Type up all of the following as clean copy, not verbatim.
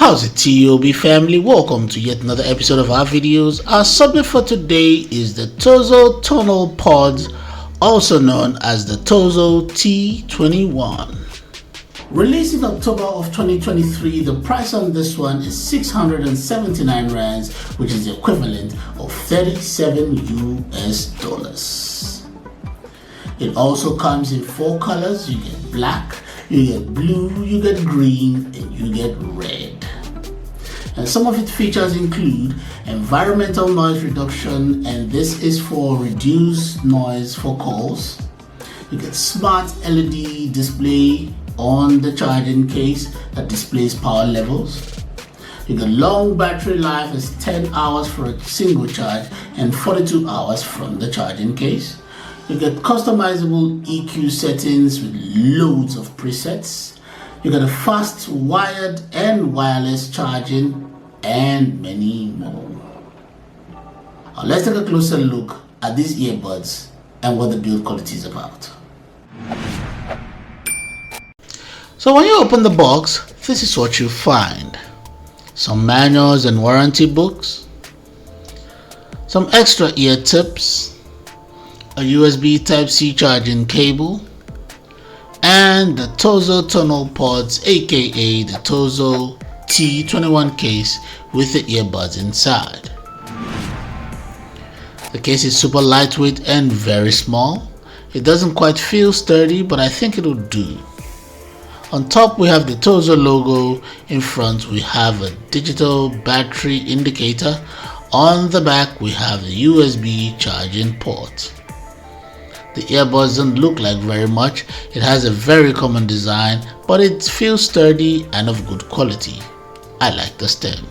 How's it T.O.B family? Welcome to yet another episode of our videos. Our subject for today is the TOZO Tonal Pods, also known as the TOZO T21. Released in October of 2023, the price on this one is 679 rands, which is the equivalent of 37 US dollars. It also comes in 4 colors. You get black, you get blue, you get green, and you get red. And some of its features include environmental noise reduction, and this is for reduced noise for calls. You get smart LED display on the charging case that displays power levels. You get long battery life as 10 hours for a single charge and 42 hours from the charging case. You get customizable EQ settings with loads of presets. You get a fast wired and wireless charging and many more. Now let's take a closer look at these earbuds and what the build quality is about. So when you open the box, this is what you find. Some manuals and warranty books, some extra ear tips, a USB Type-C charging cable, and the TOZO Tonal Pods, aka the TOZO T21 case with the earbuds inside. The case is super lightweight and very small. It doesn't quite feel sturdy, but I think it'll do. On top we have the TOZO logo. In front we have a digital battery indicator. On the back we have the USB charging port. The earbuds don't look like very much. It has a very common design, but it feels sturdy and of good quality. I like the stem.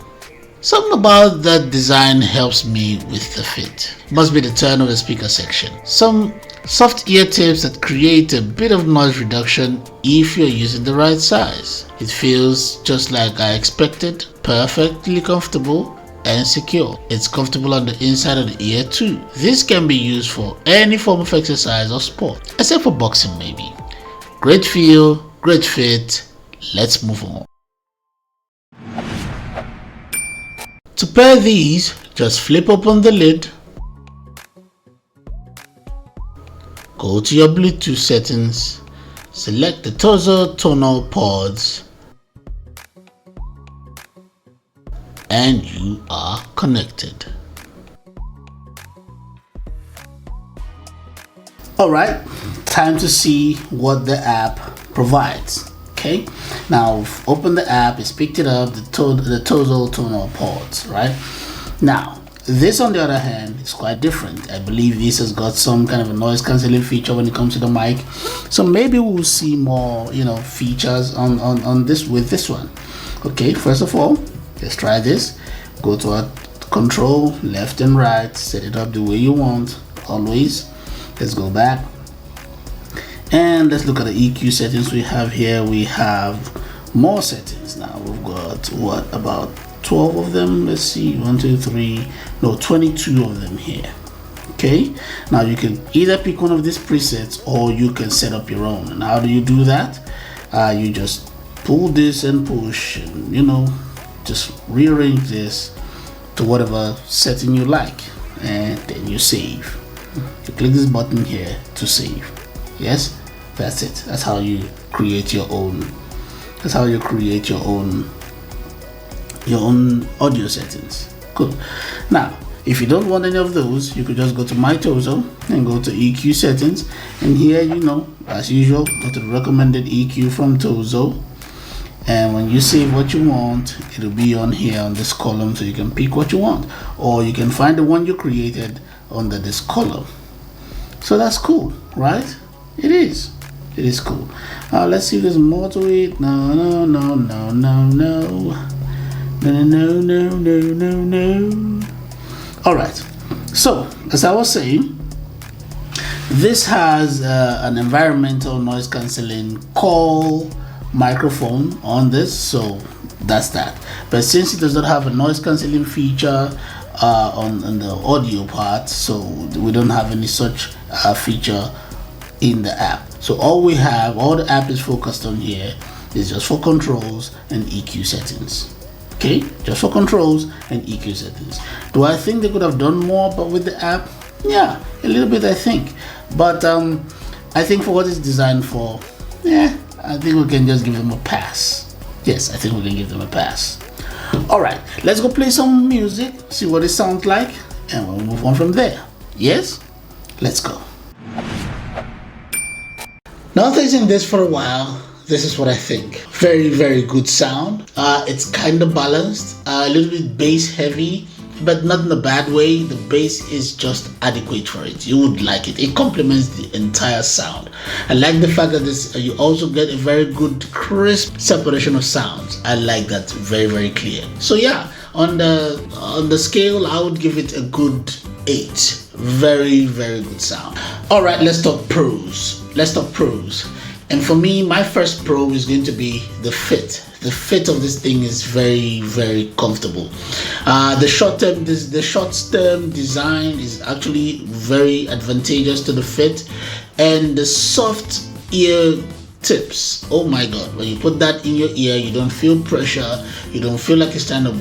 Something about that design helps me with the fit. Must be the turn of the speaker section. Some soft ear tips that create a bit of noise reduction if you're using the right size. It feels just like I expected, perfectly comfortable and secure. It's comfortable on the inside of the ear too. This can be used for any form of exercise or sport, except for boxing maybe. Great feel, great fit. Let's move on. To pair these, just flip open the lid, go to your Bluetooth settings, select the TOZO Tonal Pods, and you are connected. Alright, time to see what the app provides. Okay, now open the app, it's picked it up, the TOZO Tonal Pods, right? Now, this on the other hand is quite different. I believe this has got some kind of a noise cancelling feature when it comes to the mic. So maybe we'll see more, features on this with this one. Okay, first of all, let's try this. Go to our control, left and right, set it up the way you want, always. Let's go back. And let's look at the EQ settings we have here. We have more settings now. We've got about 12 of them. Let's see, 22 of them here. Okay, now you can either pick one of these presets or you can set up your own. And how do you do that? You just pull this and push, and just rearrange this to whatever setting you like, and then you save. You click this button here to save. Yes, that's it. That's how you create your own. That's how you create your own audio settings. Cool. Now, if you don't want any of those, you could just go to My TOZO and go to EQ settings, and here, as usual, go to the recommended EQ from TOZO. And when you save what you want, it'll be on here on this column, so you can pick what you want, or you can find the one you created under this column. So that's cool, right? It is cool. Let's see if there's more to it. No. All right, so as I was saying, this has an environmental noise cancelling call microphone on this, so that's that. But since it does not have a noise cancelling feature on the audio part, so we don't have any such feature in the app. So all the app is focused on here is just for controls and EQ settings. Okay, just for controls and EQ settings. Do I think they could have done more but with the app? Yeah, a little bit I think. But I think for what it's designed for, yeah, I think we can just give them a pass. Yes, I think we can give them a pass. Alright, let's go play some music, see what it sounds like, and we'll move on from there. Yes? Let's go. Now that using this for a while, this is what I think. Very, very good sound. It's kind of balanced, a little bit bass heavy, but not in a bad way. The bass is just adequate for it. You would like it. It complements the entire sound. I like the fact that this you also get a very good crisp separation of sounds. I like that. Very, very clear. So yeah, on the scale, I would give it a good 8. Very, very good sound. All right, let's talk pros. And for me, my first pro is going to be the fit. The fit of this thing is very, very comfortable. The short stem design is actually very advantageous to the fit, and the soft ear tips. Oh my God! When you put that in your ear, you don't feel pressure. You don't feel like it's trying to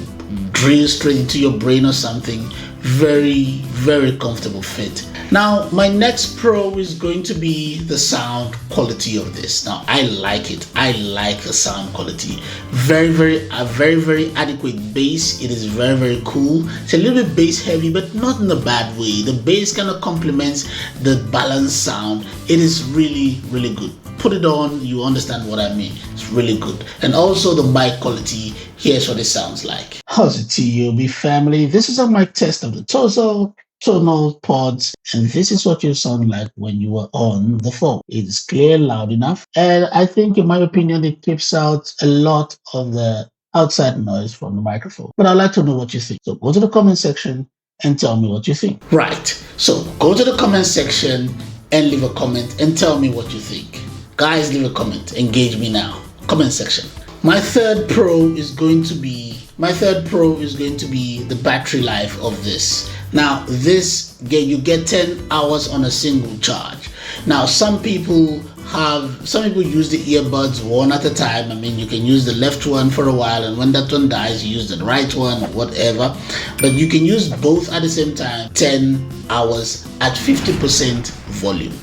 drill straight into your brain or something. Very, very comfortable fit. Now, my next pro is going to be the sound quality of this. Now, I like it. I like the sound quality. Very, very adequate bass. It is very, very cool. It's a little bit bass heavy, but not in a bad way. The bass kind of complements the balanced sound. It is really, really good. Put it on, you understand what I mean. It's really good. And also the mic quality, here's what it sounds like. Howzit T.O.B family, this is a mic test of the TOZO Tonal Pods, and this is what you sound like when you are on the phone. It is clear, loud enough, and I think in my opinion it keeps out a lot of the outside noise from the microphone. But I'd like to know what you think. So go to the comment section and tell me what you think. Right, so go to the comment section and leave a comment and tell me what you think. Guys, leave a comment. Engage me now. Comment section. My third pro is going to be the battery life of this. Now, you get 10 hours on a single charge. Now, some people use the earbuds one at a time. I mean, you can use the left one for a while, and when that one dies, you use the right one or whatever. But you can use both at the same time, 10 hours at 50% volume.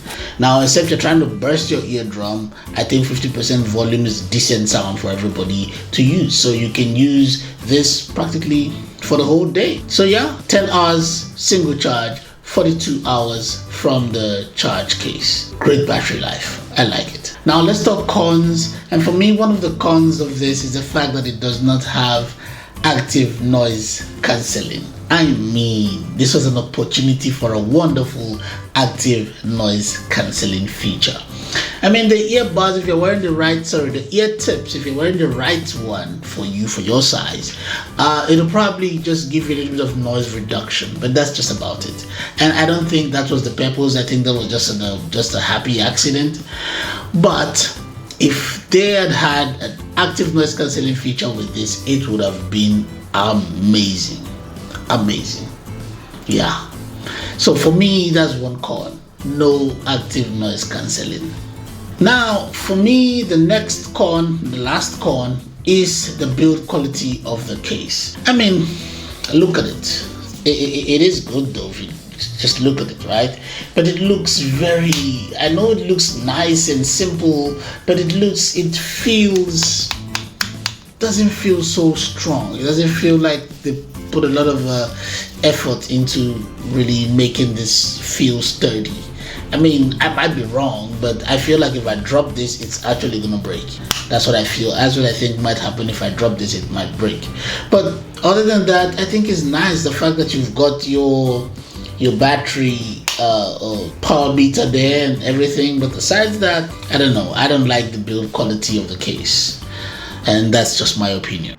Now, except you're trying to burst your eardrum, I think 50% volume is decent sound for everybody to use. So you can use this practically for the whole day. So yeah, 10 hours single charge, 42 hours from the charge case. Great battery life. I like it. Now let's talk cons. And for me, one of the cons of this is the fact that it does not have active noise cancelling. I mean, this was an opportunity for a wonderful active noise cancelling feature. I mean, the earbuds, if you're wearing the ear tips, if you're wearing the right one for your size, it'll probably just give you a little bit of noise reduction, but that's just about it. And I don't think that was the purpose. I think that was just a happy accident. But if they had an active noise cancelling feature with this, it would have been amazing. Yeah. So for me, that's one con. No active noise cancelling. Now, for me, the last con is the build quality of the case. I mean, look at it. It is good though, if you just look at it, right? But it looks I know it looks nice and simple, but doesn't feel so strong. It doesn't feel like they put a lot of effort into really making this feel sturdy. I mean, I might be wrong, but I feel like if I drop this, it's actually gonna break. That's what I feel. That's what I think might happen. If I drop this, it might break. But other than that, I think it's nice the fact that you've got your battery power meter there and everything. But besides that, I don't know. I don't like the build quality of the case, and that's just my opinion.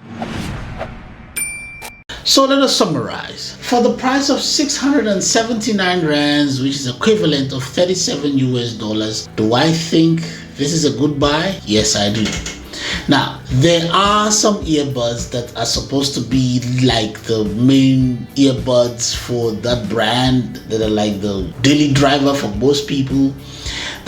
So let us summarize. For the price of 679 rands, which is equivalent of 37 US dollars, do I think this is a good buy? Yes, I do. Now, there are some earbuds that are supposed to be like the main earbuds for that brand, that are like the daily driver for most people,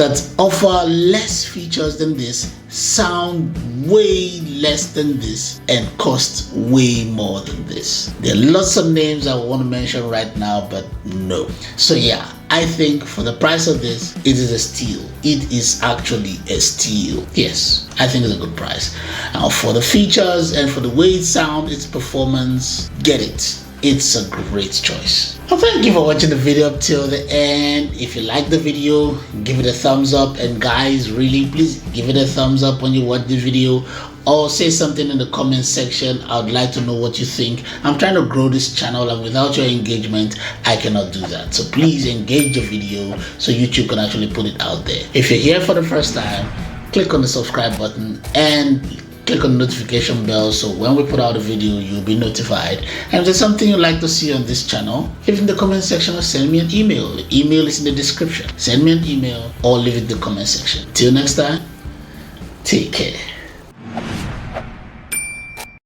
that offer less features than this, sound way less than this, and cost way more than this. There are lots of names I want to mention right now, but no. So yeah, I think for the price of this, it is a steal. It is actually a steal. Yes, I think it's a good price. Now for the features and for the way it sounds, its performance, get it. It's a great choice. Well, thank you for watching the video up till the end. If you like the video, give it a thumbs up. And guys, really, please give it a thumbs up when you watch the video, or say something in the comment section. I would like to know what you think. I'm trying to grow this channel, and without your engagement, I cannot do that. So please engage the video so YouTube can actually put it out there. If you're here for the first time, click on the subscribe button and click on the notification bell, so when we put out a video, you'll be notified. And if there's something you'd like to see on this channel, leave it in the comment section or send me an email. The email is in the description. Send me an email or leave it in the comment section. Till next time, take care.